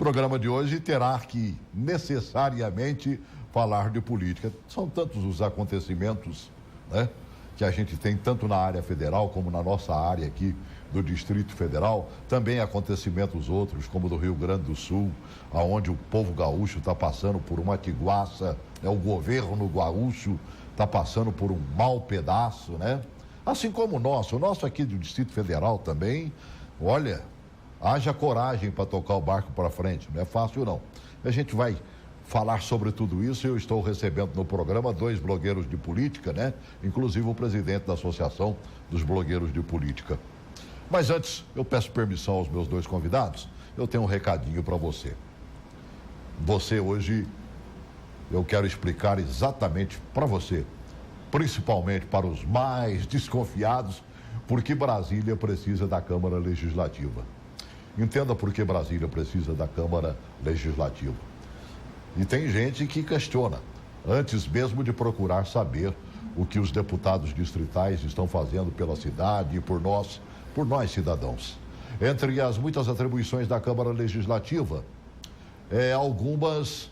programa de hoje terá que necessariamente falar de política. São tantos os acontecimentos, né, que a gente tem tanto na área federal como na nossa área aqui do Distrito Federal, também acontecimentos outros, como do Rio Grande do Sul, aonde o povo gaúcho está passando por uma tiguaça, né? O governo gaúcho está passando por um mau pedaço, né? Assim como o nosso aqui do Distrito Federal também, olha, haja coragem para tocar o barco para frente, não é fácil não. A gente vai falar sobre tudo isso. Eu estou recebendo no programa 2 blogueiros de política, né? Inclusive o presidente da Associação dos Blogueiros de Política. Mas antes, eu peço permissão aos meus 2 convidados. Eu tenho um recadinho para você. Você hoje, eu quero explicar exatamente para você, principalmente para os mais desconfiados, por que Brasília precisa da Câmara Legislativa. Entenda por que Brasília precisa da Câmara Legislativa. E tem gente que questiona, antes mesmo de procurar saber o que os deputados distritais estão fazendo pela cidade e por nós cidadãos. Entre as muitas atribuições da Câmara Legislativa, algumas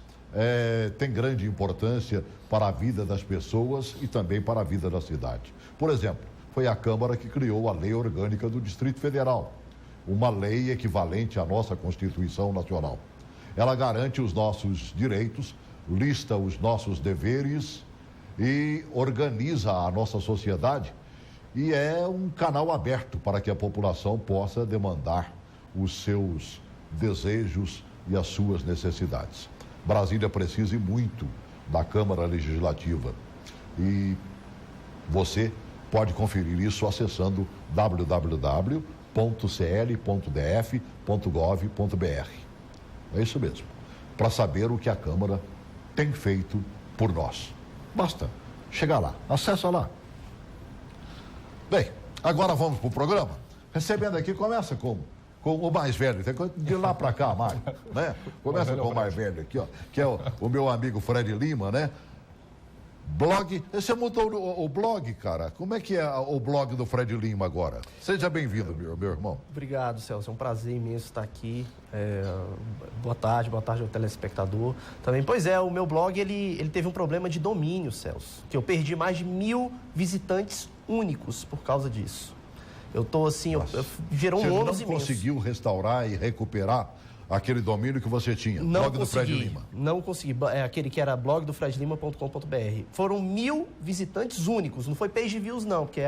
têm grande importância para a vida das pessoas e também para a vida da cidade. Por exemplo, foi a Câmara que criou a Lei Orgânica do Distrito Federal, uma lei equivalente à nossa Constituição Nacional. Ela garante os nossos direitos, lista os nossos deveres e organiza a nossa sociedade, e é um canal aberto para que a população possa demandar os seus desejos e as suas necessidades. Brasília precisa muito da Câmara Legislativa e você pode conferir isso acessando www.cl.df.gov.br. É isso mesmo, para saber o que a Câmara tem feito por nós. Basta chegar lá, acessa lá. Bem, agora vamos para o programa. Recebendo aqui, começa com o mais velho, de lá para cá, Mário, né? Começa com o mais velho aqui, ó, que é o meu amigo Fred Lima, né? Blog, você mudou o blog, cara. Como é que é o blog do Fred Lima agora? Seja bem-vindo, meu irmão. Obrigado, Celso. É um prazer imenso estar aqui. Boa tarde ao telespectador. Também, pois é, o meu blog, ele teve um problema de domínio, Celso, que eu perdi mais de 1000 visitantes únicos por causa disso. Eu tô assim, gerou um ônus imenso. Você não conseguiu restaurar e recuperar aquele domínio que você tinha? Não blog consegui, do Fred Lima. Não consegui. Aquele que era blogdofredlima.com.br. Foram 1000 visitantes únicos. Não foi page views, não, porque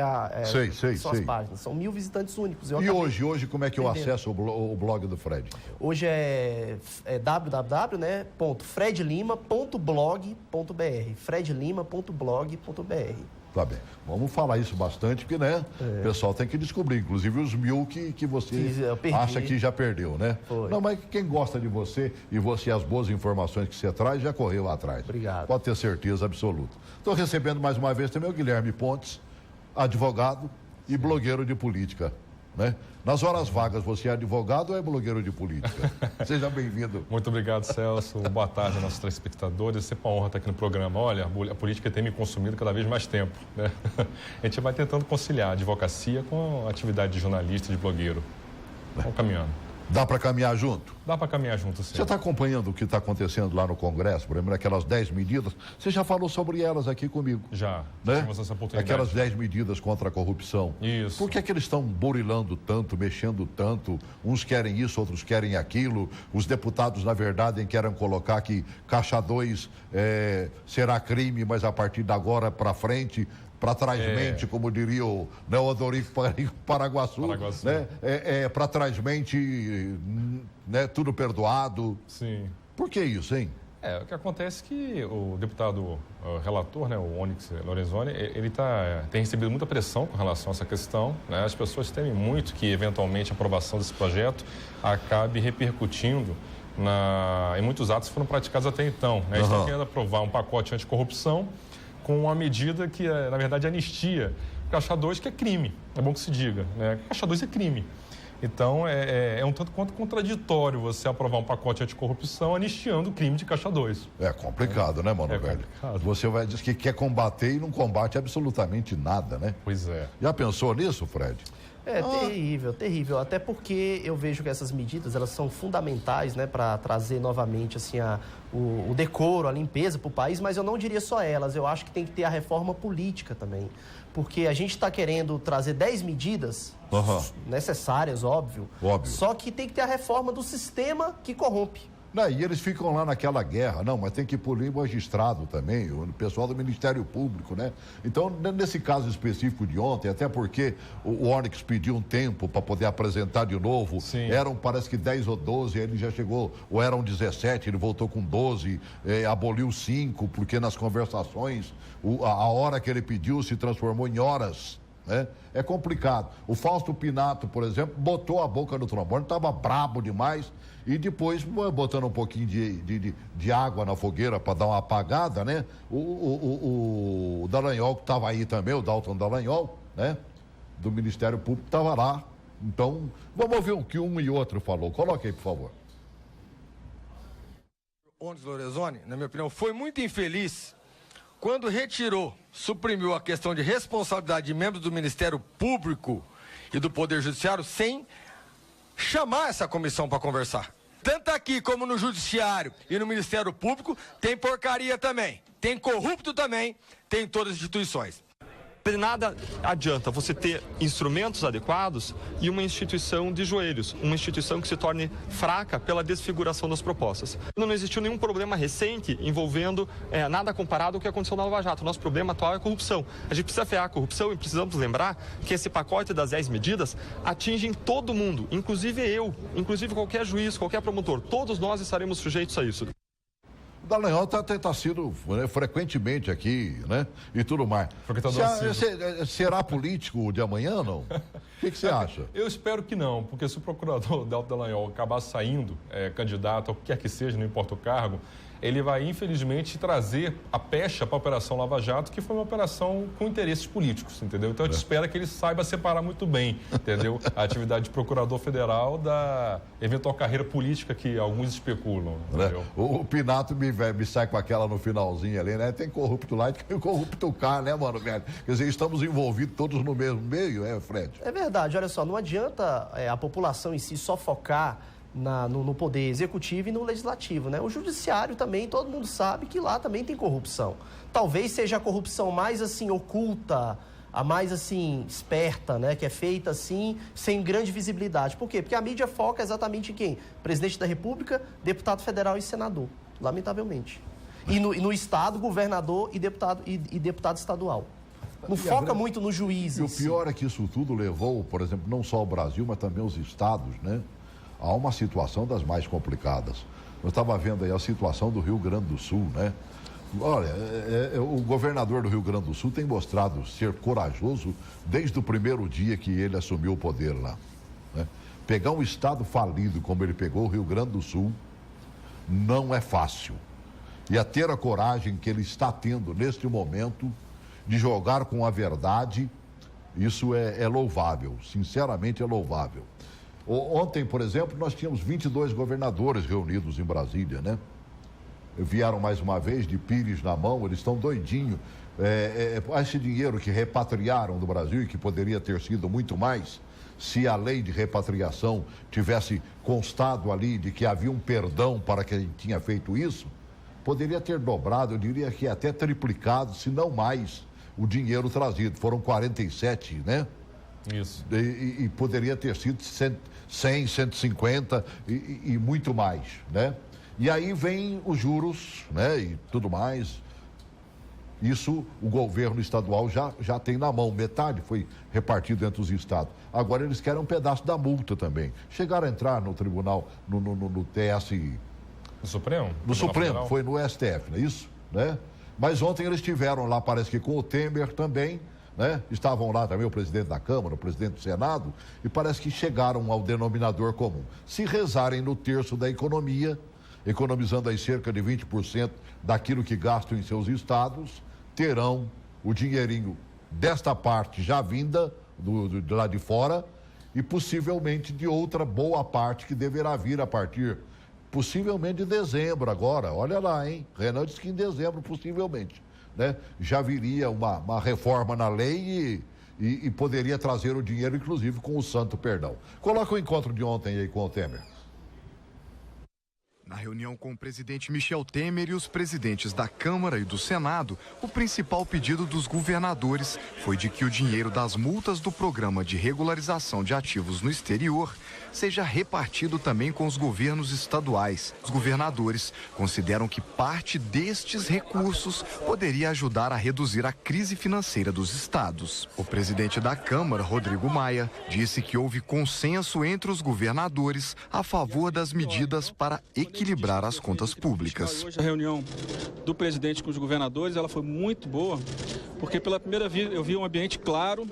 são as páginas. São 1000 visitantes únicos. E hoje como é que eu acesso o blog do Fred? Hoje é www.fredlima.blog.br. fredlima.blog.br. Tá bem. Vamos falar isso bastante, porque, né? O pessoal tem que descobrir, inclusive os 1000 que você acha que já perdeu, né? Foi. Não, mas quem gosta de você e as boas informações que você traz, já correu atrás. Obrigado. Pode ter certeza absoluta. Estou recebendo mais uma vez também o Guilherme Pontes, advogado e blogueiro de política, né? Nas horas vagas, você é advogado ou é blogueiro de política? Seja bem-vindo. Muito obrigado, Celso. Boa tarde aos nossos telespectadores. É sempre uma honra estar aqui no programa. Olha, a política tem me consumido cada vez mais tempo, né? A gente vai tentando conciliar a advocacia com a atividade de jornalista e de blogueiro. Vamos caminhando. Dá para caminhar junto? Dá para caminhar junto, sim. Você está acompanhando o que está acontecendo lá no Congresso, por exemplo, aquelas 10 medidas? Você já falou sobre elas aqui comigo. Já tivemos essa oportunidade. Aquelas 10 medidas contra a corrupção. Isso. Por que é que eles estão burilando tanto, mexendo tanto? Uns querem isso, outros querem aquilo. Os deputados, na verdade, querem colocar que Caixa 2 será crime, mas a partir de agora para frente, para trás-mente, como diria o Odorico Paraguaçu, né? Para trás-mente, né? Tudo perdoado. Sim. Por que isso, hein? O que acontece é que o deputado relator, né, o Onyx Lorenzoni, ele tem recebido muita pressão com relação a essa questão, né? As pessoas temem muito que, eventualmente, a aprovação desse projeto acabe repercutindo em muitos atos que foram praticados até então, né? Eles estão querendo aprovar um pacote anticorrupção com uma medida que, na verdade, anistia Caixa 2, que é crime. É bom que se diga, né? Caixa 2 é crime. Então, é um tanto quanto contraditório você aprovar um pacote anticorrupção anistiando o crime de Caixa 2. É complicado, né, mano, velho? Complicado. Você vai dizer que quer combater e não combate absolutamente nada, né? Pois é. Já pensou nisso, Fred? É terrível, terrível. Até porque eu vejo que essas medidas, elas são fundamentais, né, para trazer novamente, assim, o decoro, a limpeza para o país, mas eu não diria só elas. Eu acho que tem que ter a reforma política também. Porque a gente está querendo trazer 10 medidas necessárias, óbvio. Só que tem que ter a reforma do sistema que corrompe. Não, e eles ficam lá naquela guerra, não, mas tem que punir o magistrado também, o pessoal do Ministério Público, né? Então, nesse caso específico de ontem, até porque o Onyx pediu um tempo para poder apresentar de novo, eram parece que 10 ou 12, ele já chegou, ou eram 17, ele voltou com 12, aboliu 5, porque nas conversações, a hora que ele pediu se transformou em horas. É complicado. O Fausto Pinato, por exemplo, botou a boca no trombone, estava brabo demais e depois, botando um pouquinho de água na fogueira para dar uma apagada, né? O Dallagnol, que estava aí também, o Dalton Dallagnol, né? Do Ministério Público, estava lá. Então, vamos ouvir o que um e outro falou. Coloque aí, por favor. Onyx Lorenzoni, na minha opinião, foi muito infeliz quando suprimiu a questão de responsabilidade de membros do Ministério Público e do Poder Judiciário sem chamar essa comissão para conversar. Tanto aqui como no Judiciário e no Ministério Público, tem porcaria também, tem corrupto também, tem em todas as instituições. De nada adianta você ter instrumentos adequados e uma instituição de joelhos, uma instituição que se torne fraca pela desfiguração das propostas. Não existiu nenhum problema recente envolvendo nada comparado ao que aconteceu na Lava Jato. O nosso problema atual é a corrupção. A gente precisa frear a corrupção e precisamos lembrar que esse pacote das 10 medidas atinge todo mundo, inclusive eu, inclusive qualquer juiz, qualquer promotor. Todos nós estaremos sujeitos a isso. O Dallagnol tá sido frequentemente aqui, né? E tudo mais. Será político de amanhã, não? O que você acha? Eu espero que não, porque se o procurador Dalton Dallagnol acabar saindo candidato, ou o que quer que seja, não importa o cargo, ele vai, infelizmente, trazer a pecha para a Operação Lava Jato, que foi uma operação com interesses políticos, entendeu? Então, a gente espera que ele saiba separar muito bem, entendeu? A atividade de procurador federal da eventual carreira política que alguns especulam, entendeu? O Pinato me sai com aquela no finalzinho ali, né? Tem corrupto lá e tem corrupto cá, né, mano, velho? Quer dizer, estamos envolvidos todos no mesmo meio, Fred? É verdade, olha só, não adianta a população em si só focar no poder executivo e no legislativo, né? O judiciário também, todo mundo sabe que lá também tem corrupção. Talvez seja a corrupção mais, assim, oculta, a mais, assim, esperta, né? Que é feita, assim, sem grande visibilidade. Por quê? Porque a mídia foca exatamente em quem? Presidente da República, deputado federal e senador, lamentavelmente. E no Estado, governador e deputado estadual. Não foca muito no juiz. E o pior é que isso tudo levou, por exemplo, não só o Brasil, mas também os estados, né? Há uma situação das mais complicadas. Eu estava vendo aí a situação do Rio Grande do Sul, né? Olha, o governador do Rio Grande do Sul tem mostrado ser corajoso desde o primeiro dia que ele assumiu o poder lá, né? Pegar um estado falido como ele pegou o Rio Grande do Sul não é fácil. E a ter a coragem que ele está tendo neste momento de jogar com a verdade, isso é louvável, sinceramente é louvável. Ontem, por exemplo, nós tínhamos 22 governadores reunidos em Brasília, né? Vieram mais uma vez de pires na mão, eles estão doidinhos. Esse dinheiro que repatriaram do Brasil e que poderia ter sido muito mais, se a lei de repatriação tivesse constado ali de que havia um perdão para quem tinha feito isso, poderia ter dobrado, eu diria que até triplicado, se não mais, o dinheiro trazido. Foram 47, né? Isso. E poderia ter sido 100, 150 e muito mais, né? E aí vem os juros, né? E tudo mais. Isso o governo estadual já tem na mão. Metade foi repartido entre os estados. Agora eles querem um pedaço da multa também. Chegaram a entrar no tribunal, no TS... No Supremo? No Supremo, Federal. Foi no STF, não é isso? Né? Mas ontem eles estiveram lá, parece que com o Temer também, né? Estavam lá também o presidente da Câmara, o presidente do Senado, e parece que chegaram ao denominador comum. Se rezarem no terço da economia, economizando aí cerca de 20% daquilo que gastam em seus estados, terão o dinheirinho desta parte já vinda de lá de fora e possivelmente de outra boa parte que deverá vir a partir, possivelmente de dezembro agora. Olha lá, hein? Renan disse que em dezembro, possivelmente, né? Já viria uma reforma na lei e poderia trazer o dinheiro, inclusive, com o santo perdão. Coloca o encontro de ontem aí com o Temer. Na reunião com o presidente Michel Temer e os presidentes da Câmara e do Senado, o principal pedido dos governadores foi de que o dinheiro das multas do Programa de Regularização de Ativos no Exterior seja repartido também com os governos estaduais. Os governadores consideram que parte destes recursos poderia ajudar a reduzir a crise financeira dos estados. O presidente da Câmara, Rodrigo Maia, disse que houve consenso entre os governadores a favor das medidas para equilibrar as contas públicas. Hoje a reunião do presidente com os governadores, ela foi muito boa, porque pela primeira vez eu vi um ambiente claro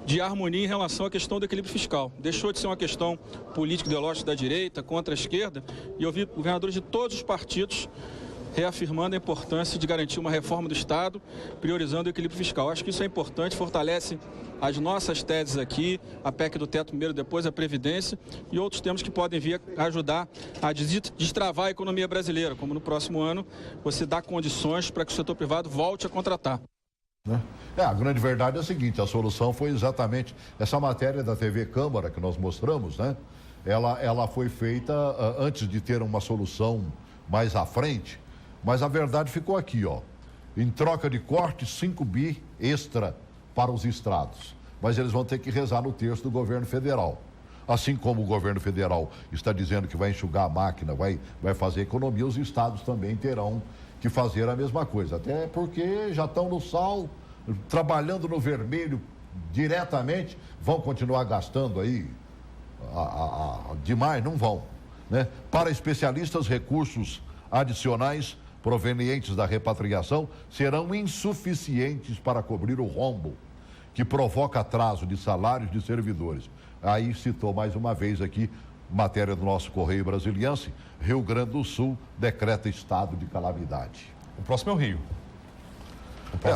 de harmonia em relação à questão do equilíbrio fiscal. Deixou de ser uma questão político-ideológica da direita contra a esquerda, e eu vi governadores de todos os partidos reafirmando a importância de garantir uma reforma do Estado, priorizando o equilíbrio fiscal. Acho que isso é importante, fortalece as nossas teses aqui, a PEC do teto primeiro, depois a Previdência e outros temas que podem vir a ajudar a destravar a economia brasileira, como no próximo ano você dá condições para que o setor privado volte a contratar. A grande verdade é a seguinte, a solução foi exatamente essa matéria da TV Câmara que nós mostramos, né? Ela foi feita antes de ter uma solução mais à frente, mas a verdade ficou aqui, ó. Em troca de corte, 5 bi extra para os estados. Mas eles vão ter que rezar no terço do governo federal. Assim como o governo federal está dizendo que vai enxugar a máquina, vai fazer economia, os estados também terão que fazer a mesma coisa. Até porque já estão no sal, trabalhando no vermelho diretamente, vão continuar gastando aí demais? Não vão, né? Para especialistas, recursos adicionais provenientes da repatriação serão insuficientes para cobrir o rombo que provoca atraso de salários de servidores. Aí citou mais uma vez aqui, matéria do nosso Correio Brasiliense, Rio Grande do Sul decreta estado de calamidade. O próximo é o Rio.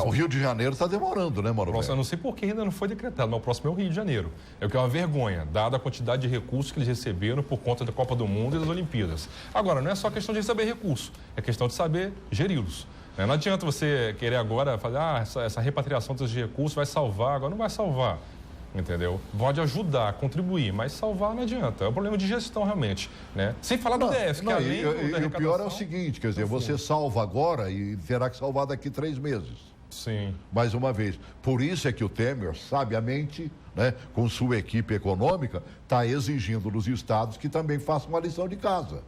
O Rio de Janeiro está demorando, né, Mauro? Eu não sei por que ainda não foi decretado, mas o próximo é o Rio de Janeiro. É o que é uma vergonha, dada a quantidade de recursos que eles receberam por conta da Copa do Mundo e das Olimpíadas. Agora, não é só questão de receber recursos, é questão de saber geri-los. Não adianta você querer agora falar, essa repatriação desses recursos vai salvar, agora não vai salvar. Entendeu? Pode ajudar, contribuir, mas salvar não adianta. É um problema de gestão, realmente, né? Sem falar do DF, que além da e o pior é o seguinte, quer dizer, você salva agora e terá que salvar daqui 3 meses. Sim. Mais uma vez. Por isso é que o Temer, sabiamente, né, com sua equipe econômica, está exigindo dos estados que também façam uma lição de casa.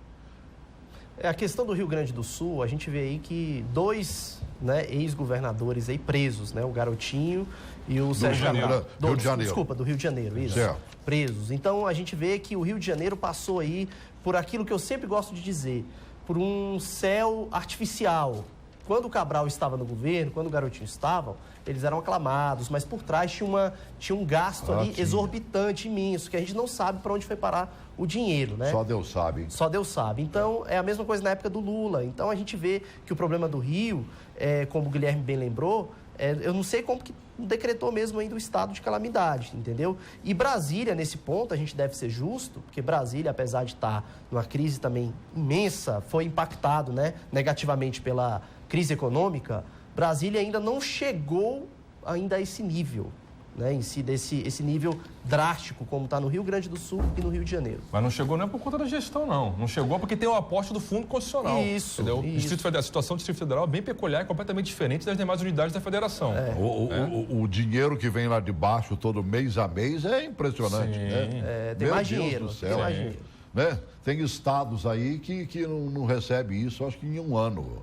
A questão do Rio Grande do Sul, a gente vê aí que 2, né, ex-governadores aí presos, né? O Garotinho e o Sérgio Cabral. Rio de Janeiro. Desculpa, do Rio de Janeiro, isso. Certo. Presos. Então, a gente vê que o Rio de Janeiro passou aí por aquilo que eu sempre gosto de dizer, por um céu artificial. Quando o Cabral estava no governo, quando o Garotinho estava, eles eram aclamados, mas por trás tinha um gasto ali exorbitante, imenso, que a gente não sabe para onde foi parar o dinheiro, né? Só Deus sabe. Só Deus sabe. Então, é a mesma coisa na época do Lula. Então, a gente vê que o problema do Rio, como o Guilherme bem lembrou, eu não sei como que decretou mesmo ainda o estado de calamidade, entendeu? E Brasília, nesse ponto, a gente deve ser justo, porque Brasília, apesar de estar numa crise também imensa, foi impactado, né, negativamente pela crise econômica. Brasília ainda não chegou ainda a esse nível, né, em si, esse nível drástico, como está no Rio Grande do Sul e no Rio de Janeiro. Mas não chegou não é por conta da gestão, não. Não chegou porque tem o aporte do Fundo Constitucional. Isso, entendeu? isso. A situação do Distrito Federal é bem peculiar e completamente diferente das demais unidades da Federação. O dinheiro que vem lá de baixo todo mês a mês é impressionante, Sim. né? Tem mais Deus dinheiro, do céu. tem mais dinheiro. Né? Tem estados aí que não recebem isso, acho que em um ano.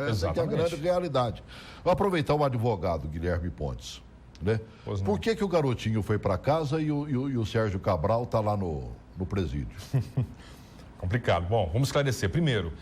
Essa que é a grande realidade. Vou aproveitar o advogado Guilherme Pontes. Né? Por que o Garotinho foi para casa e o Sérgio Cabral está lá no presídio? Complicado. Bom, vamos esclarecer. Primeiro,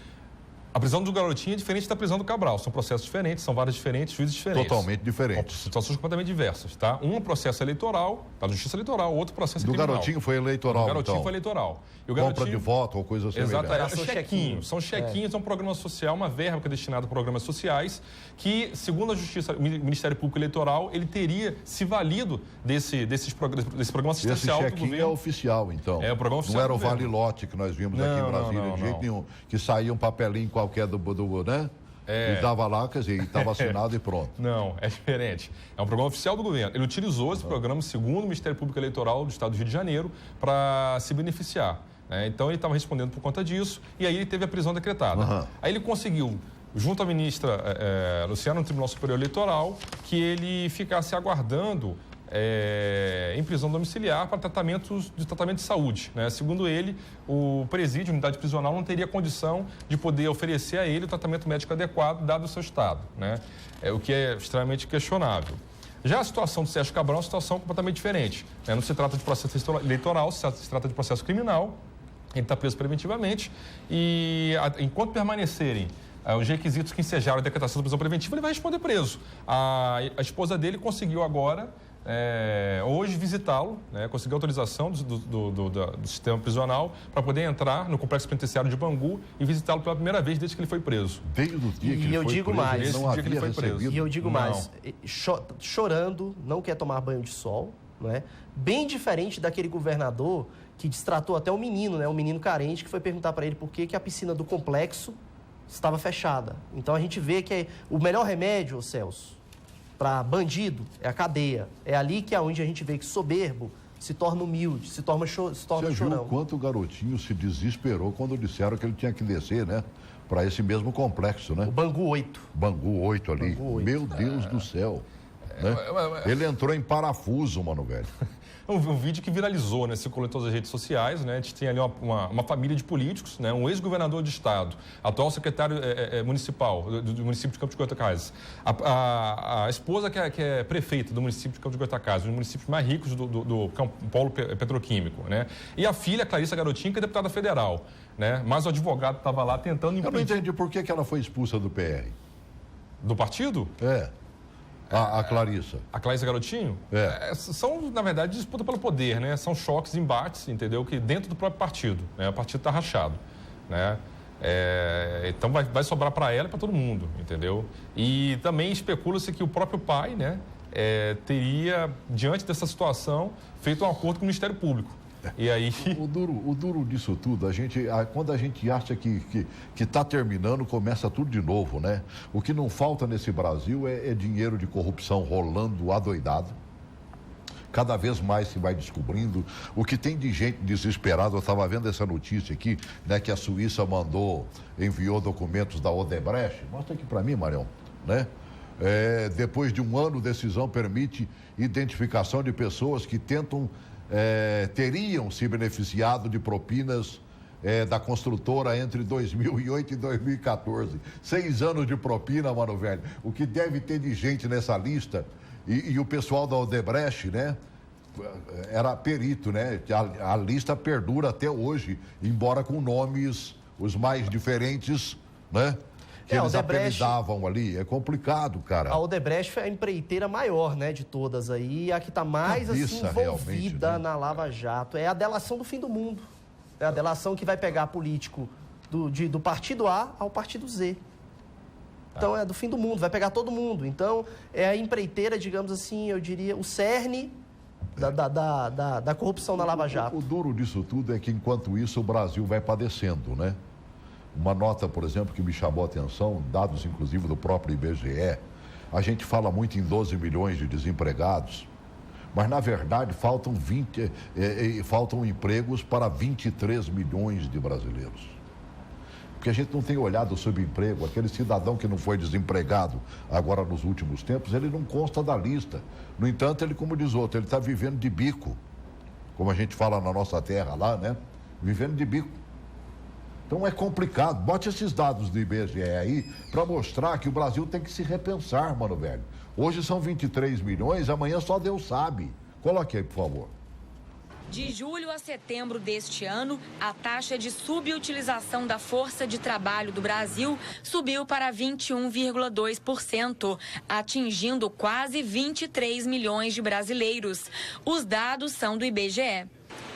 a prisão do Garotinho é diferente da prisão do Cabral. São processos diferentes, são varas diferentes, juízes diferentes. Totalmente diferentes. Situações completamente diversas, tá? Um é processo eleitoral, da justiça eleitoral, outro processo criminal. Do Garotinho foi eleitoral, O Garotinho então. foi eleitoral. E o Compra de voto ou coisa assim. Exato, São chequinhos. São chequinhos, é um programa social, uma verba que é destinada a programas sociais, que, segundo a Justiça, o Ministério Público Eleitoral, ele teria se valido desse programa assistencial Esse do chequinho governo. é oficial, então. É o programa oficial Não era do o governo. Vale Lote que nós vimos aqui em Brasília, de jeito nenhum. Que saía um papelinho qualquer do né? E estava lá, quer dizer, estava assinado e pronto. Não, é diferente. É um programa oficial do governo. Ele utilizou esse programa, segundo o Ministério Público Eleitoral do Estado do Rio de Janeiro, para se beneficiar. Então, ele estava respondendo por conta disso e aí ele teve a prisão decretada. Aí ele conseguiu, junto à ministra Luciana, no Tribunal Superior Eleitoral, que ele ficasse aguardando em prisão domiciliar para tratamento de saúde. Segundo ele, o presídio, unidade prisional, não teria condição de poder oferecer a ele o tratamento médico adequado, dado o seu estado, o que é extremamente questionável. Já a situação do Sérgio Cabral é uma situação completamente diferente. Não se trata de processo eleitoral, se trata de processo criminal. Ele está preso preventivamente e, enquanto permanecerem os requisitos que ensejaram a decretação da prisão preventiva, ele vai responder preso. A esposa dele conseguiu agora, hoje, visitá-lo, conseguiu autorização do sistema prisional para poder entrar no complexo penitenciário de Bangu e visitá-lo pela primeira vez desde que ele foi preso. Desde o dia que ele foi preso, não havia recebido. E eu digo mais, chorando, não quer tomar banho de sol, bem diferente daquele governador que destratou até um menino, um menino carente, que foi perguntar para ele por que a piscina do complexo estava fechada. Então, a gente vê que o melhor remédio, Celso, para bandido é a cadeia. É ali que é onde a gente vê que soberbo se torna humilde, se torna chorão. Você viu o quanto o garotinho se desesperou quando disseram que ele tinha que descer, para esse mesmo complexo, O Bangu 8. Bangu 8 ali. Bangu 8. Meu Deus do céu. Ele entrou em parafuso, mano, velho. Um vídeo que viralizou, circulou em todas as redes sociais, A gente tem ali uma família de políticos, um ex-governador de estado, atual secretário municipal do município de Campos de Goytacazes, a esposa que é prefeita do município de Campos de Goytacazes, um dos municípios mais ricos do polo petroquímico, E a filha, Clarissa Garotinho, que é deputada federal, Mas o advogado estava lá tentando impedir. Eu não entendi por que ela foi expulsa do PR. Do partido? A Clarissa. A Clarissa Garotinho? São, na verdade, disputa pelo poder, São choques, embates, entendeu? Que dentro do próprio partido, O partido está rachado, Então, vai sobrar para ela e para todo mundo, entendeu? E também especula-se que o próprio pai, teria, diante dessa situação, feito um acordo com o Ministério Público. E aí... O duro disso tudo, quando a gente acha que está terminando, começa tudo de novo, O que não falta nesse Brasil é dinheiro de corrupção rolando adoidado. Cada vez mais se vai descobrindo o que tem de gente desesperada. Eu estava vendo essa notícia aqui, que a Suíça enviou documentos da Odebrecht. Mostra aqui para mim, Marião, depois de um ano, decisão permite identificação de pessoas que teriam se beneficiado de propinas da construtora entre 2008 e 2014. 6 anos de propina, mano, velho. O que deve ter de gente nessa lista. E o pessoal da Odebrecht, era perito, A lista perdura até hoje, embora com nomes os mais diferentes, que eles apelidavam ali. É complicado, cara. A Odebrecht foi a empreiteira maior, de todas aí, a que está mais envolvida na Lava Jato. É a delação do fim do mundo. É a delação que vai pegar político do partido A ao partido Z. Então, é do fim do mundo, vai pegar todo mundo. Então, é a empreiteira, digamos assim, eu diria, o cerne da corrupção na Lava Jato. O duro disso tudo é que, enquanto isso, o Brasil vai padecendo, Uma nota, por exemplo, que me chamou a atenção, dados inclusive do próprio IBGE, a gente fala muito em 12 milhões de desempregados, mas na verdade faltam empregos para 23 milhões de brasileiros. Porque a gente não tem olhado o subemprego, aquele cidadão que não foi desempregado agora nos últimos tempos, ele não consta da lista. No entanto, ele, como diz outro, ele está vivendo de bico, como a gente fala na nossa terra lá, Vivendo de bico. Então é complicado. Bote esses dados do IBGE aí para mostrar que o Brasil tem que se repensar, mano, velho. Hoje são 23 milhões, amanhã só Deus sabe. Coloque aí, por favor. De julho a setembro deste ano, a taxa de subutilização da força de trabalho do Brasil subiu para 21,2%, atingindo quase 23 milhões de brasileiros. Os dados são do IBGE.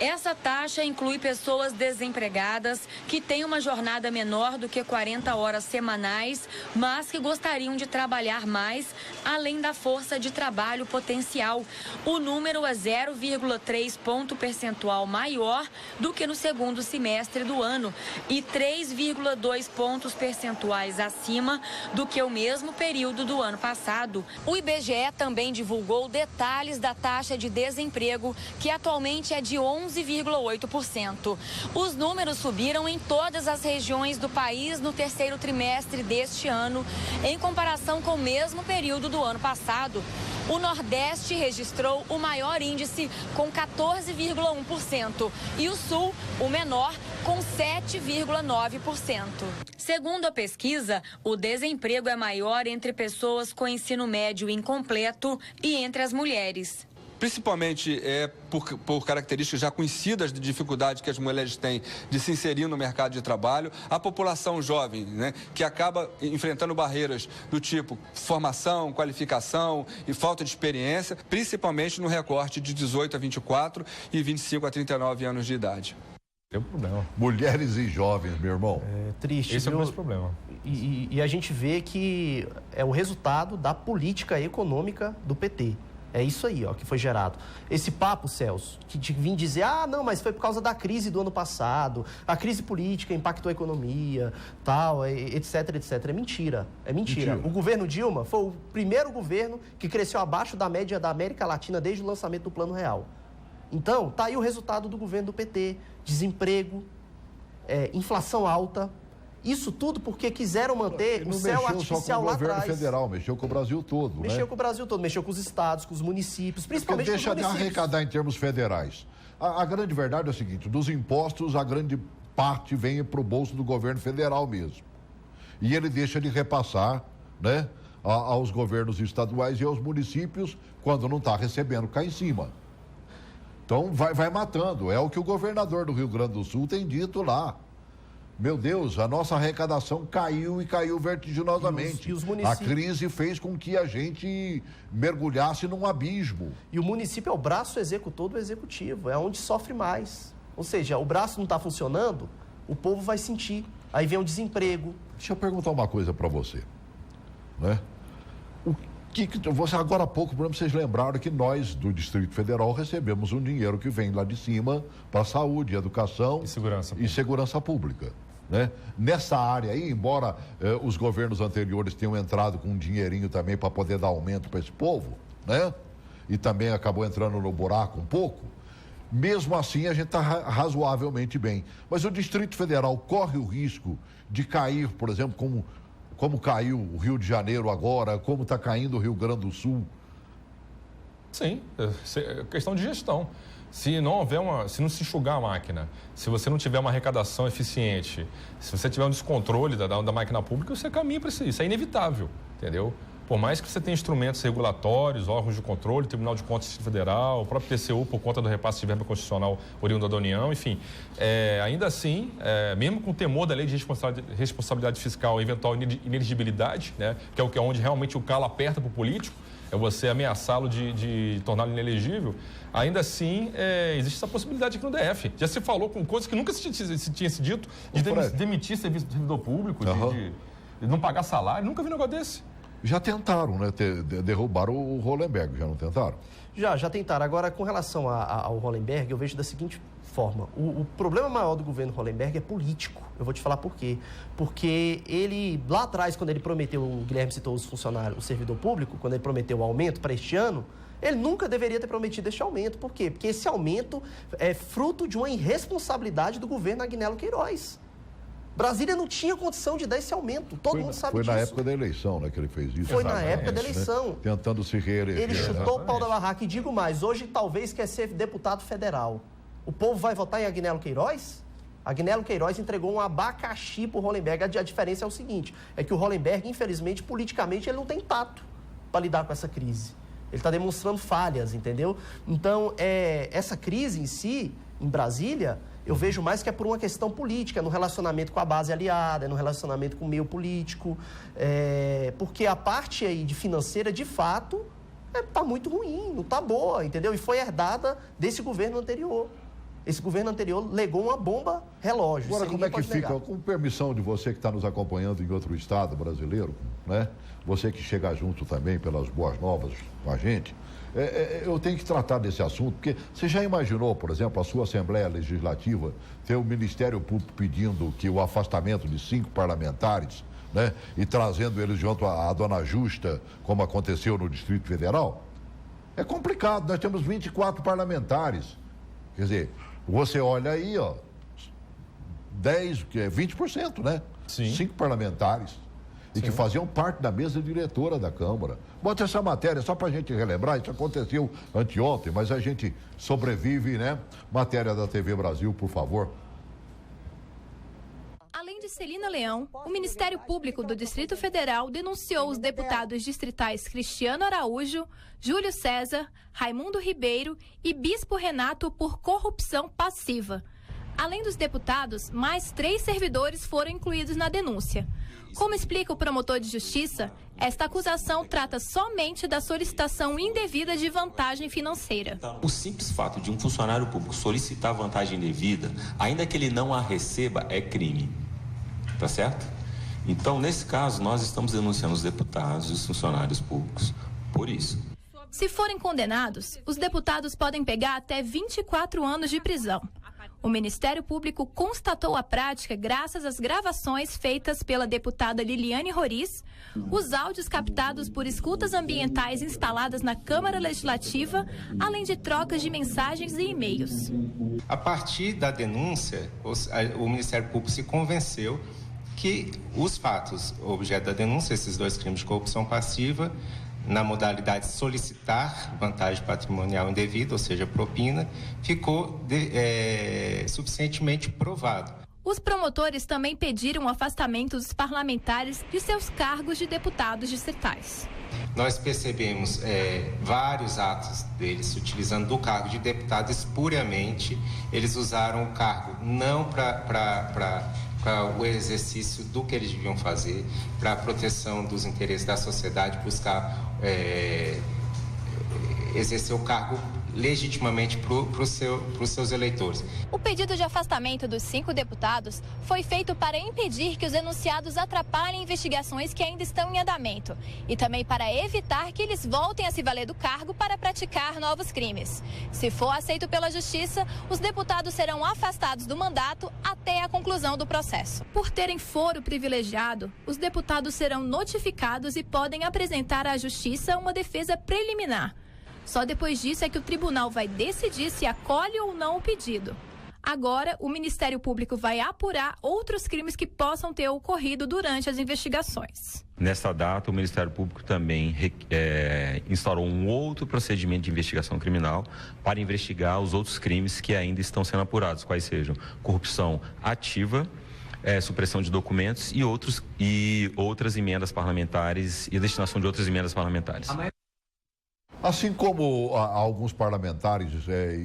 Essa taxa inclui pessoas desempregadas que têm uma jornada menor do que 40 horas semanais, mas que gostariam de trabalhar mais, além da força de trabalho potencial. O número é 0,3 ponto percentual maior do que no segundo semestre do ano e 3,2 pontos percentuais acima do que o mesmo período do ano passado. O IBGE também divulgou detalhes da taxa de desemprego, que atualmente é de 11,8%. Os números subiram em todas as regiões do país no terceiro trimestre deste ano, em comparação com o mesmo período do ano passado. O Nordeste registrou o maior índice, com 14,1%, e o Sul, o menor, com 7,9%. Segundo a pesquisa, o desemprego é maior entre pessoas com ensino médio incompleto e entre as mulheres. Principalmente por características já conhecidas de dificuldade que as mulheres têm de se inserir no mercado de trabalho, a população jovem, né, que acaba enfrentando barreiras do tipo formação, qualificação e falta de experiência, principalmente no recorte de 18 a 24 e 25 a 39 anos de idade. Tem um problema. Mulheres e jovens, meu irmão. É triste, Esse viu? é o grande problema. E a gente vê que é o resultado da política econômica do PT. É isso aí, ó, que foi gerado. Esse papo, Celso, que vim dizer, não, mas foi por causa da crise do ano passado, a crise política impactou a economia, tal, etc, etc. É mentira, é mentira. O governo Dilma foi o primeiro governo que cresceu abaixo da média da América Latina desde o lançamento do Plano Real. Então, tá aí o resultado do governo do PT, desemprego, inflação alta. Isso tudo porque quiseram manter o céu artificial lá atrás. Não mexeu só com o governo federal, mexeu com o Brasil todo, Mexeu com o Brasil todo, mexeu com os estados, com os municípios, principalmente com os municípios. Deixa de arrecadar em termos federais. A grande verdade é o seguinte, dos impostos, a grande parte vem para o bolso do governo federal mesmo. E ele deixa de repassar, né, aos governos estaduais e aos municípios quando não está recebendo cá em cima. Então, vai matando. É o que o governador do Rio Grande do Sul tem dito lá. Meu Deus, a nossa arrecadação caiu e caiu vertiginosamente. E os municípios... A crise fez com que a gente mergulhasse num abismo. E o município é o braço executor do executivo, é onde sofre mais. Ou seja, o braço não está funcionando, o povo vai sentir. Aí vem o desemprego. Deixa eu perguntar uma coisa para você, né? Você, agora há pouco, por exemplo, vocês lembraram que nós, do Distrito Federal, recebemos um dinheiro que vem lá de cima para a saúde, educação e segurança pública. Né? Nessa área aí, embora os governos anteriores tenham entrado com um dinheirinho também para poder dar aumento para esse povo, né? E também acabou entrando no buraco um pouco, mesmo assim a gente está razoavelmente bem. Mas o Distrito Federal corre o risco de cair, por exemplo, como caiu o Rio de Janeiro agora, como está caindo o Rio Grande do Sul? Sim, é questão de gestão. Se não se enxugar a máquina, se você não tiver uma arrecadação eficiente, se você tiver um descontrole da máquina pública, você caminha para isso. Isso é inevitável, entendeu? Por mais que você tenha instrumentos regulatórios, órgãos de controle, Tribunal de Contas Federal, o próprio TCU, por conta do repasse de verba constitucional oriundo da União, enfim, ainda assim, mesmo com o temor da lei de responsabilidade fiscal e eventual ineligibilidade, né, que é onde realmente o calo aperta para o político, é você ameaçá-lo de torná-lo inelegível, ainda assim existe essa possibilidade aqui no DF. Já se falou com coisas que nunca se tinha se dito, de demitir servidor público, de não pagar salário, nunca vi um negócio desse. Já tentaram, né? Derrubaram o Hollenberg, já não tentaram? Já tentaram. Agora, com relação ao Hollenberg, eu vejo da seguinte forma. O problema maior do governo Hollenberg é político. Eu vou te falar por quê. Porque ele, lá atrás, quando ele prometeu, o Guilherme citou os funcionários, o servidor público, quando ele prometeu o aumento para este ano, ele nunca deveria ter prometido este aumento. Por quê? Porque esse aumento é fruto de uma irresponsabilidade do governo Agnello Queiroz. Brasília não tinha condição de dar esse aumento, todo mundo sabe disso. Foi na época da eleição, né, que ele fez isso. Foi na época da eleição. Né? Tentando se reeleger. Ele chutou o pau da barraca e digo mais, hoje talvez quer ser deputado federal. O povo vai votar em Agnello Queiroz? Agnello Queiroz entregou um abacaxi pro Hollenberg. A diferença é o seguinte, é que o Hollenberg, infelizmente, politicamente, ele não tem tato para lidar com essa crise. Ele está demonstrando falhas, entendeu? Então, essa crise em si, em Brasília, eu vejo mais que é por uma questão política, no relacionamento com a base aliada, no relacionamento com o meio político, porque a parte aí de financeira, de fato, está muito ruim, não está boa, entendeu? E foi herdada desse governo anterior. esse governo anterior legou uma bomba relógio. Agora, como é que fica, com permissão de você que está nos acompanhando em outro estado brasileiro, né? Você que chega junto também pelas boas novas com a gente, eu tenho que tratar desse assunto, porque você já imaginou, por exemplo, a sua Assembleia Legislativa ter o Ministério Público pedindo que o afastamento de 5 parlamentares, né? E trazendo eles junto à dona Justa, como aconteceu no Distrito Federal? É complicado, nós temos 24 parlamentares. Quer dizer, você olha aí, ó, 20%, né? Sim. 5 parlamentares. E que faziam parte da mesa diretora da Câmara. Bota essa matéria só para a gente relembrar, isso aconteceu anteontem, mas a gente sobrevive, né? Matéria da TV Brasil, por favor. Além de Celina Leão, o Ministério Público do Distrito Federal denunciou os deputados distritais Cristiano Araújo, Júlio César, Raimundo Ribeiro e Bispo Renato por corrupção passiva. Além dos deputados, mais 3 servidores foram incluídos na denúncia. Como explica o promotor de justiça, esta acusação trata somente da solicitação indevida de vantagem financeira. O simples fato de um funcionário público solicitar vantagem indevida, ainda que ele não a receba, é crime. Tá certo? Então, nesse caso, nós estamos denunciando os deputados e os funcionários públicos por isso. Se forem condenados, os deputados podem pegar até 24 anos de prisão. O Ministério Público constatou a prática graças às gravações feitas pela deputada Liliane Roriz, os áudios captados por escutas ambientais instaladas na Câmara Legislativa, além de trocas de mensagens e e-mails. A partir da denúncia, o Ministério Público se convenceu que os fatos objeto da denúncia, esses 2 crimes de corrupção passiva, na modalidade solicitar vantagem patrimonial indevida, ou seja, propina, ficou suficientemente provado. Os promotores também pediram o afastamento dos parlamentares de seus cargos de deputados distritais. Nós percebemos vários atos deles utilizando do cargo de deputado espuriamente. Eles usaram o cargo não para o exercício do que eles deviam fazer, para a proteção dos interesses da sociedade, buscar exercer o cargo legitimamente para os seus eleitores. O pedido de afastamento dos 5 deputados foi feito para impedir que os denunciados atrapalhem investigações que ainda estão em andamento e também para evitar que eles voltem a se valer do cargo para praticar novos crimes. Se for aceito pela Justiça, os deputados serão afastados do mandato até a conclusão do processo. Por terem foro privilegiado, os deputados serão notificados e podem apresentar à Justiça uma defesa preliminar. Só depois disso é que o tribunal vai decidir se acolhe ou não o pedido. Agora, o Ministério Público vai apurar outros crimes que possam ter ocorrido durante as investigações. Nesta data, o Ministério Público também instaurou um outro procedimento de investigação criminal para investigar os outros crimes que ainda estão sendo apurados, quais sejam corrupção ativa, supressão de documentos e outras emendas parlamentares e a destinação de outras emendas parlamentares. Assim como alguns parlamentares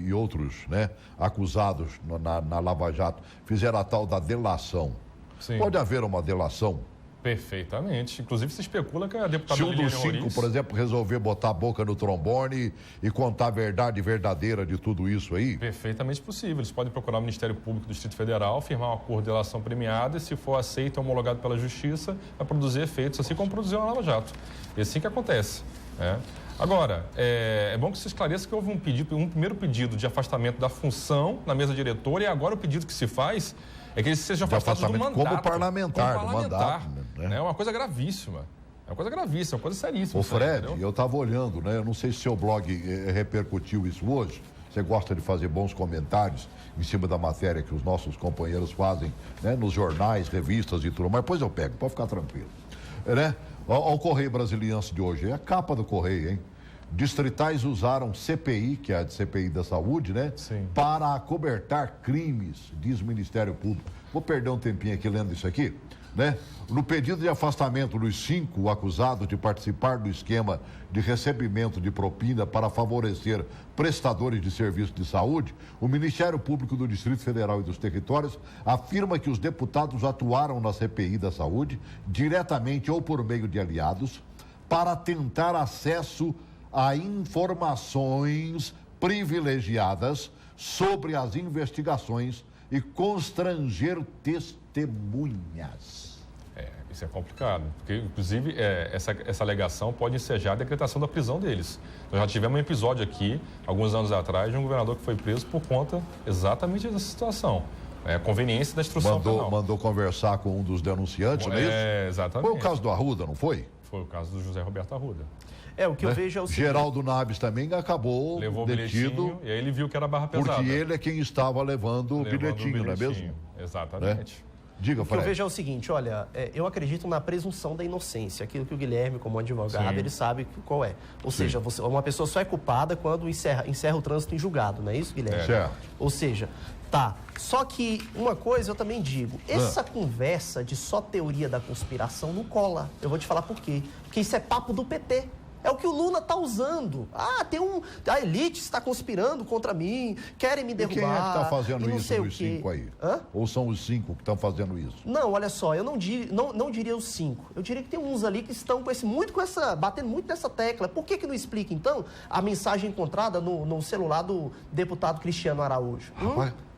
e outros, né, acusados na Lava Jato fizeram a tal da delação. Sim. Pode haver uma delação? Perfeitamente. Inclusive, se especula que a deputada Se um Liliane dos 5, Roriz, por exemplo, resolver botar a boca no trombone e contar a verdade verdadeira de tudo isso aí? Perfeitamente possível. Eles podem procurar o Ministério Público do Distrito Federal, firmar um acordo de delação premiada e, se for aceito e homologado pela Justiça, vai produzir efeitos, assim como produziu a Lava Jato. E assim que acontece, né? Agora, é bom que se esclareça que houve um primeiro pedido de afastamento da função na mesa diretora e agora o pedido que se faz é que eles sejam afastados do mandato. Como parlamentar, do mandato. Né? É uma coisa gravíssima. É uma coisa gravíssima, uma coisa seríssima. Ô Fred, eu estava olhando, né? Eu não sei se seu blog repercutiu isso hoje. Você gosta de fazer bons comentários em cima da matéria que os nossos companheiros fazem, né? Nos jornais, revistas e tudo. Mas depois eu pego, pode ficar tranquilo. Né? Olha o Correio Brasiliense de hoje, é a capa do Correio, hein? Distritais usaram CPI, que é a de CPI da Saúde, né? Sim. Para acobertar crimes, diz o Ministério Público. Vou perder um tempinho aqui lendo isso aqui, né? No pedido de afastamento dos 5 acusados de participar do esquema de recebimento de propina para favorecer prestadores de serviço de saúde, o Ministério Público do Distrito Federal e dos Territórios afirma que os deputados atuaram na CPI da Saúde, diretamente ou por meio de aliados, para tentar acesso a informações privilegiadas sobre as investigações e constranger testemunhas. Isso é complicado, porque, inclusive, essa alegação pode ensejar a decretação da prisão deles. Nós já tivemos um episódio aqui, alguns anos atrás, de um governador que foi preso por conta exatamente dessa situação. A conveniência da instrução penal. Mandou conversar com um dos denunciantes, não é isso? Exatamente. Foi o caso do Arruda, não foi? Foi o caso do José Roberto Arruda. O que eu vejo é o seguinte... Geraldo Naves também acabou levou detido. O bilhetinho, e aí ele viu que era barra pesada. Porque ele é quem estava levando o bilhetinho, não é mesmo? Exatamente. Diga, O que eu vejo é o seguinte, olha, eu acredito na presunção da inocência, aquilo que o Guilherme, como advogado, ele sabe qual é. Ou seja, uma pessoa só é culpada quando encerra o trânsito em julgado, não é isso, Guilherme? Certo. Ou seja, tá. Só que uma coisa eu também digo, essa conversa de só teoria da conspiração não cola. Eu vou te falar por quê. Porque isso é papo do PT. É o que o Lula está usando. A elite está conspirando contra mim, querem me derrubar. E quem é que está fazendo isso dos 5 aí? Ou são os 5 que estão fazendo isso? Não, olha só, eu não diria os 5. Eu diria que tem uns ali que estão batendo muito nessa tecla. Por que não explica, então, a mensagem encontrada no celular do deputado Cristiano Araújo?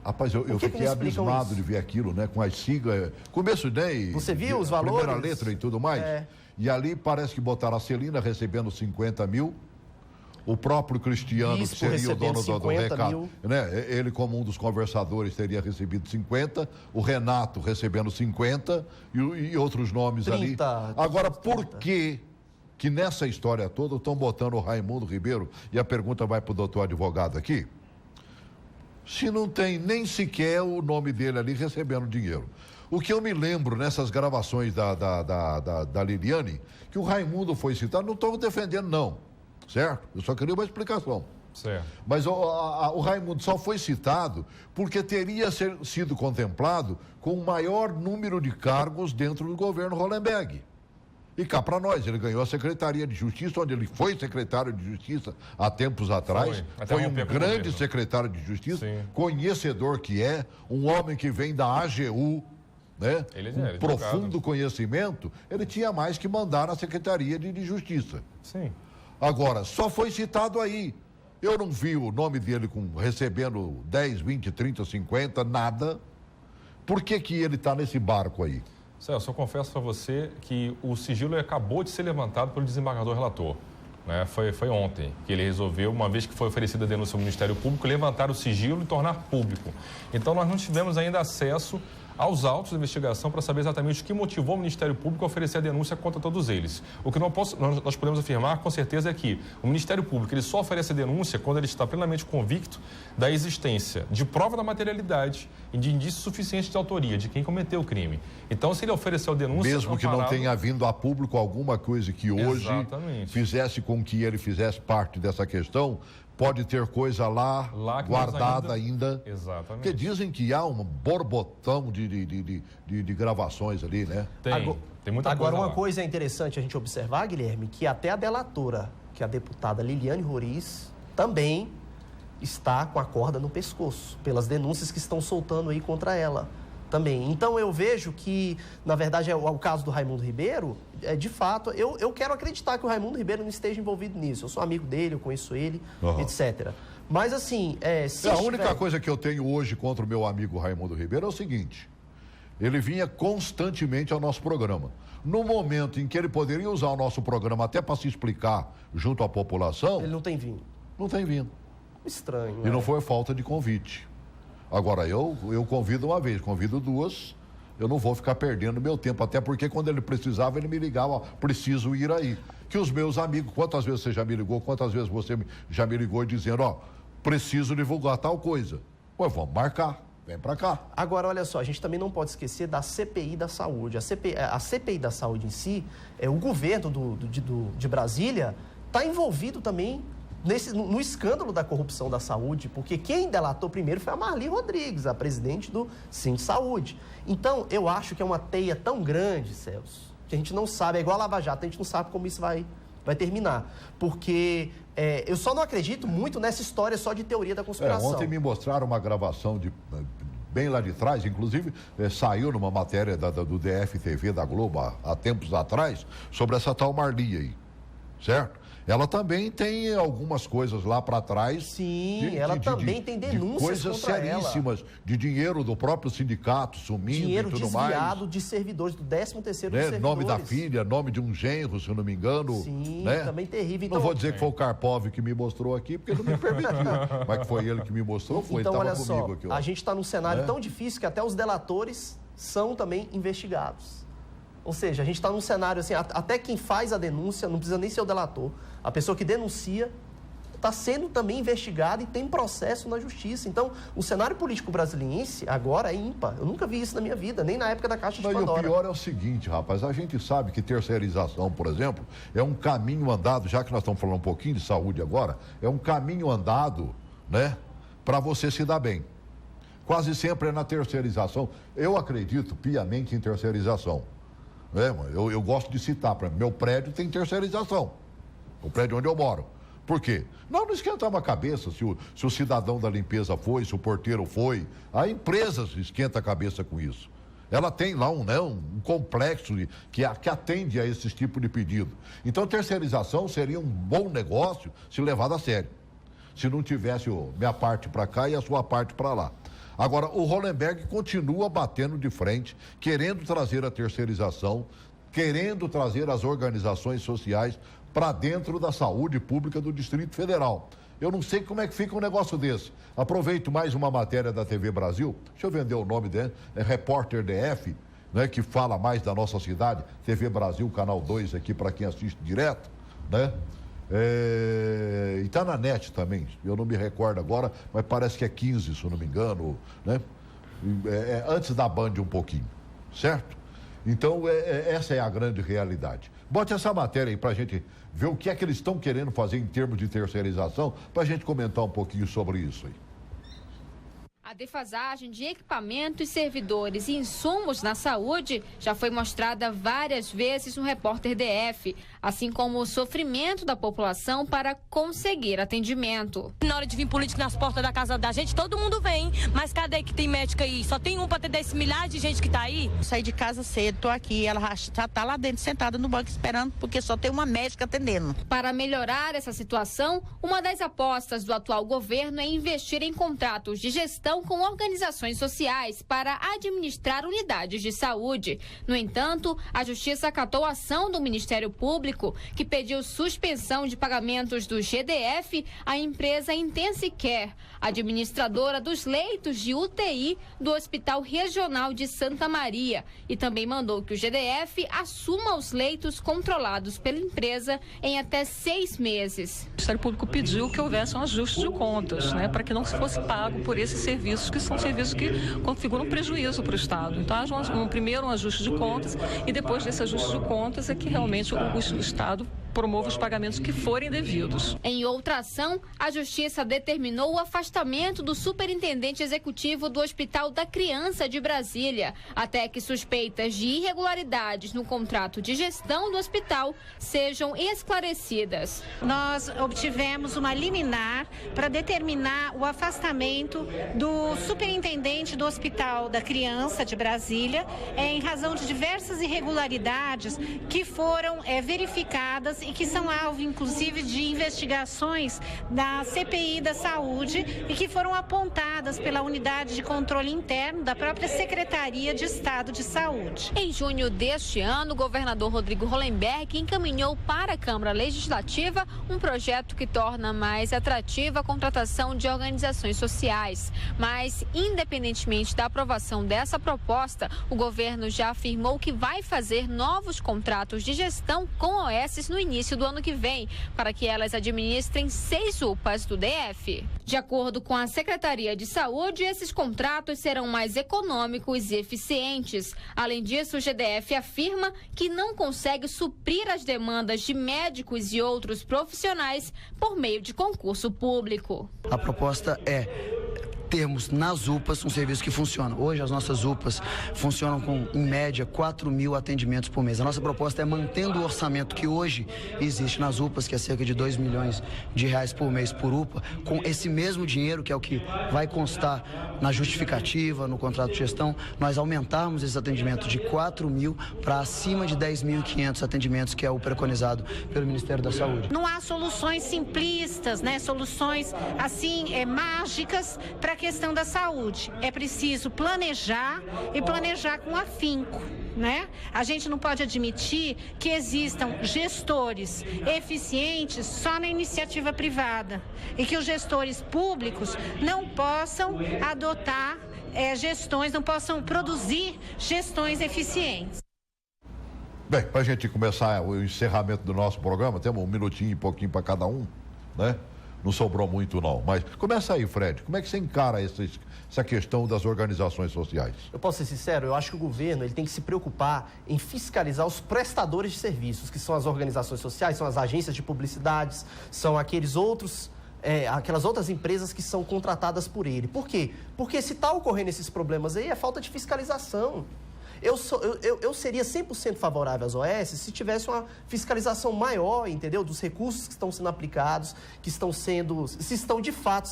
Rapaz, eu fiquei abismado de ver aquilo, né? Com as siglas, começo de... Você viu os valores? Primeira letra e tudo mais. E ali parece que botaram a Celina recebendo 50 mil, o próprio Cristiano, Bispo, que seria o dono do recado, né? Ele como um dos conversadores teria recebido 50, o Renato recebendo 50 e outros nomes 30, ali. Agora, por que nessa história toda estão botando o Raimundo Ribeiro, e a pergunta vai para o doutor advogado aqui, se não tem nem sequer o nome dele ali recebendo dinheiro? O que eu me lembro nessas gravações da Liliane, que o Raimundo foi citado, não estou defendendo não, certo? Eu só queria uma explicação. Certo. Mas o Raimundo só foi citado porque teria sido contemplado com o maior número de cargos dentro do governo Hollenberg. E cá para nós, ele ganhou a Secretaria de Justiça, onde ele foi secretário de Justiça há tempos atrás. Foi um grande secretário de Justiça, conhecedor que é, um homem que vem da AGU, né? Um profundo conhecimento, ele tinha mais que mandar na Secretaria de Justiça. Sim. Agora, só foi citado aí. Eu não vi o nome dele recebendo 10, 20, 30, 50, nada. Por que ele está nesse barco aí? Celso, eu confesso para você que o sigilo acabou de ser levantado pelo desembargador relator. Né? Foi ontem que ele resolveu, uma vez que foi oferecida a denúncia ao Ministério Público, levantar o sigilo e tornar público. Então, nós não tivemos ainda acesso aos autos de investigação para saber exatamente o que motivou o Ministério Público a oferecer a denúncia contra todos eles. O que nós podemos afirmar com certeza é que o Ministério Público ele só oferece a denúncia quando ele está plenamente convicto da existência de prova da materialidade e de indícios suficientes de autoria de quem cometeu o crime. Então, se ele ofereceu a denúncia... Mesmo que não tenha vindo a público alguma coisa que hoje fizesse com que ele fizesse parte dessa questão... Pode ter coisa lá guardada ainda. Exatamente. Porque dizem que há um borbotão de gravações ali, né? Tem muita coisa. Agora, uma coisa interessante a gente observar, Guilherme, que até a delatora, que é a deputada Liliane Roriz, também está com a corda no pescoço, pelas denúncias que estão soltando aí contra ela. Também. Então, eu vejo que, na verdade, é o caso do Raimundo Ribeiro, de fato, eu quero acreditar que o Raimundo Ribeiro não esteja envolvido nisso. Eu sou amigo dele, eu conheço ele, etc. Mas, assim, a única coisa que eu tenho hoje contra o meu amigo Raimundo Ribeiro é o seguinte, ele vinha constantemente ao nosso programa. No momento em que ele poderia usar o nosso programa até para se explicar junto à população... Ele não tem vindo. Não tem vindo. Estranho. E não foi falta de convite. Agora, eu convido uma vez, convido duas, eu não vou ficar perdendo meu tempo, até porque quando ele precisava, ele me ligava, preciso ir aí. Que os meus amigos, quantas vezes você já me ligou, quantas vezes você já me ligou dizendo, preciso divulgar tal coisa. Pois vamos marcar, vem pra cá. Agora, olha só, a gente também não pode esquecer da CPI da saúde. A CPI da saúde em si, o governo de Brasília está envolvido também no escândalo da corrupção da saúde, porque quem delatou primeiro foi a Marli Rodrigues, a presidente do Sindsaúde. Então, eu acho que é uma teia tão grande, Celso, que a gente não sabe, é igual a Lava Jato, a gente não sabe como isso vai terminar. Porque eu só não acredito muito nessa história só de teoria da conspiração. Ontem me mostraram uma gravação bem lá de trás, inclusive saiu numa matéria do DF TV da Globo há tempos atrás, sobre essa tal Marli aí, certo? ela também tem algumas coisas lá para trás. Sim, ela também tem denúncias de coisas contra seríssimas, ela. De dinheiro do próprio sindicato sumindo dinheiro e tudo mais. Dinheiro desviado de servidores, do 13º dos servidores. Nome da filha, nome de um genro, se eu não me engano. Sim, né? também terrível. Então, não vou dizer que foi o Karpov que me mostrou aqui, porque não me permitiu. Mas que foi ele que me mostrou, foi. Então, ele olha estava só, comigo aqui. Ó. A gente está num cenário tão difícil que até os delatores são também investigados. Ou seja, a gente está num cenário assim, até quem faz a denúncia, não precisa nem ser o delator, a pessoa que denuncia está sendo também investigada e tem processo na justiça. Então, o cenário político brasiliense agora é ímpar. Eu nunca vi isso na minha vida, nem na época da Caixa de Pandora. E o pior é o seguinte, rapaz, a gente sabe que terceirização, por exemplo, é um caminho andado, já que nós estamos falando um pouquinho de saúde agora, é um caminho andado, né, para você se dar bem. Quase sempre é na terceirização. Eu acredito piamente em terceirização. Eu gosto de citar, para meu prédio tem terceirização, o prédio onde eu moro. Por quê? Não esquentamos a cabeça se o cidadão da limpeza foi, se o porteiro foi. A empresa esquenta a cabeça com isso. Ela tem lá um complexo que atende a esse tipo de pedido. Então, terceirização seria um bom negócio se levado a sério. Se não tivesse minha parte para cá e a sua parte para lá. Agora, o Hollenberg continua batendo de frente, querendo trazer a terceirização, querendo trazer as organizações sociais para dentro da saúde pública do Distrito Federal. Eu não sei como é que fica um negócio desse. Aproveito mais uma matéria da TV Brasil, deixa eu vender o nome dele, é Repórter DF, né, que fala mais da nossa cidade, TV Brasil, Canal 2 aqui para quem assiste direto, né? E está na net também, eu não me recordo agora, mas parece que é 15, se eu não me engano, né? Antes da Band um pouquinho, certo? Então, essa é a grande realidade. Bote essa matéria aí para a gente ver o que é que eles estão querendo fazer em termos de terceirização, para a gente comentar um pouquinho sobre isso aí. A defasagem de equipamentos, servidores e insumos na saúde já foi mostrada várias vezes no Repórter DF, assim como o sofrimento da população para conseguir atendimento. Na hora de vir político nas portas da casa da gente, todo mundo vem, mas cadê que tem médico aí? Só tem um para atender esse milhares de gente que está aí? Saí de casa cedo, tô aqui, ela já está lá dentro, sentada no banco esperando, porque só tem uma médica atendendo. Para melhorar essa situação, uma das apostas do atual governo é investir em contratos de gestão com organizações sociais para administrar unidades de saúde. No entanto, a Justiça acatou a ação do Ministério Público, que pediu suspensão de pagamentos do GDF à empresa Intensicare, administradora dos leitos de UTI do Hospital Regional de Santa Maria, e também mandou que o GDF assuma os leitos controlados pela empresa em até 6 meses. O Ministério Público pediu que houvesse um ajuste de contas, para que não se fosse pago por esses serviços, que são serviços que configuram um prejuízo para o Estado. Então, haja primeiro um ajuste de contas e depois desse ajuste de contas é que realmente o Estado promova os pagamentos que forem devidos. Em outra ação, a Justiça determinou o afastamento do superintendente executivo do Hospital da Criança de Brasília, até que suspeitas de irregularidades no contrato de gestão do hospital sejam esclarecidas. Nós obtivemos uma liminar para determinar o afastamento do superintendente do Hospital da Criança de Brasília, em razão de diversas irregularidades que foram verificadas e que são alvo, inclusive, de investigações da CPI da Saúde e que foram apontadas pela Unidade de Controle Interno da própria Secretaria de Estado de Saúde. Em junho deste ano, o governador Rodrigo Hollenberg encaminhou para a Câmara Legislativa um projeto que torna mais atrativa a contratação de organizações sociais. Mas, independentemente da aprovação dessa proposta, o governo já afirmou que vai fazer novos contratos de gestão com OSs no início do ano que vem, para que elas administrem 6 UPAs do DF. De acordo com a Secretaria de Saúde, esses contratos serão mais econômicos e eficientes. Além disso, o GDF afirma que não consegue suprir as demandas de médicos e outros profissionais por meio de concurso público. A proposta é termos nas UPAs um serviço que funciona. Hoje as nossas UPAs funcionam com, em média, 4.000 atendimentos por mês. A nossa proposta é, mantendo o orçamento que hoje existe nas UPAs, que é cerca de R$2 milhões por mês por UPA, com esse mesmo dinheiro, que é o que vai constar na justificativa, no contrato de gestão, nós aumentarmos esse atendimento de 4.000 para acima de 10.500 atendimentos, que é o preconizado pelo Ministério da Saúde. Não há soluções simplistas, né? Soluções assim mágicas para a questão da saúde. É preciso planejar e planejar com afinco, né? A gente não pode admitir que existam gestores eficientes só na iniciativa privada e que os gestores públicos não possam adotar gestões, não possam produzir gestões eficientes. Bem, para a gente começar o encerramento do nosso programa, temos um minutinho e pouquinho para cada um, né? Não sobrou muito não, mas começa aí, Fred, como é que você encara essa questão das organizações sociais? Eu posso ser sincero, eu acho que o governo ele tem que se preocupar em fiscalizar os prestadores de serviços, que são as organizações sociais, são as agências de publicidades, são aqueles outros... aquelas outras empresas que são contratadas por ele. Por quê? Porque se está ocorrendo esses problemas aí, é falta de fiscalização. Eu seria 100% favorável às OS se tivesse uma fiscalização maior, entendeu? Dos recursos que estão sendo aplicados, se estão de fato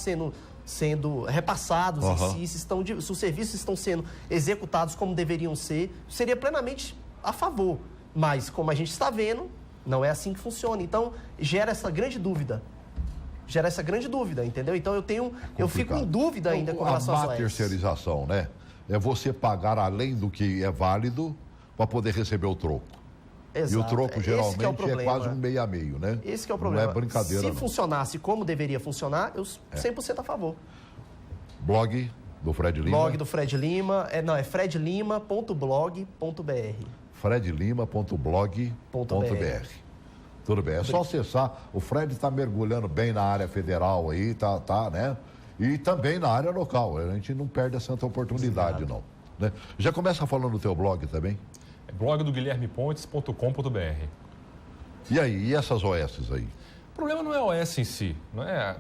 sendo repassados em si, se os serviços estão sendo executados como deveriam ser, seria plenamente a favor. Mas, como a gente está vendo, não é assim que funciona. Então, gera essa grande dúvida, entendeu? Então, eu fico em dúvida ainda com relação às OS. A terceirização, né? É você pagar além do que é válido para poder receber o troco. Exato. E o troco geralmente é quase um meio a meio, né? Esse que é o problema. Não é brincadeira, Se funcionasse como deveria funcionar, eu 100% a favor. Blog do Fred Lima? Blog do Fred Lima, é fredlima.blog.br. fredlima.blog.br. Tudo bem, é só acessar. O Fred está mergulhando bem na área federal aí, tá, né? E também na área local. A gente não perde essa oportunidade, não. Né? Já começa falando do teu blog também? É blog do guilhermepontes.com.br. E aí, e essas OS aí? O problema não é a OS em si, não é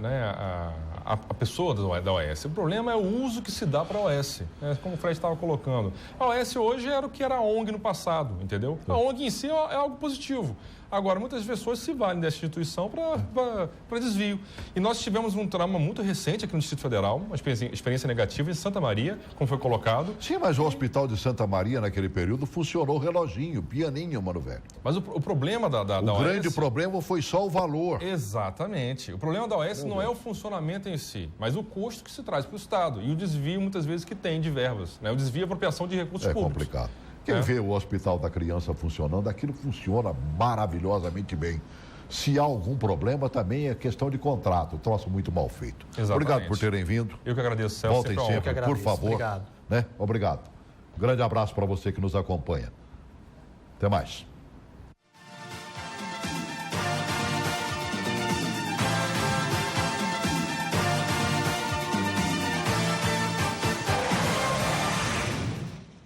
a pessoa da OS. O problema é o uso que se dá para a OS, né? Como o Fred estava colocando. A OS hoje era o que era a ONG no passado, entendeu? A ONG em si é algo positivo. Agora, muitas pessoas se valem dessa instituição para desvio. E nós tivemos um trauma muito recente aqui no Distrito Federal, uma experiência negativa em Santa Maria, como foi colocado. Sim, mas o hospital de Santa Maria, naquele período, funcionou reloginho, pianinho, mano velho. Mas o problema da OS... O grande problema foi só o valor. Exatamente. O problema da OS não é o funcionamento em si, mas o custo que se traz para o Estado e o desvio, muitas vezes, que tem de verbas, né? O desvio e apropriação de recursos públicos. É complicado. Quem vê o Hospital da Criança funcionando, aquilo funciona maravilhosamente bem. Se há algum problema, também é questão de contrato. Troço muito mal feito. Exatamente. Obrigado por terem vindo. Eu que agradeço, Celso. Voltem sempre, por favor. Obrigado. Né? Obrigado. Grande abraço para você que nos acompanha. Até mais.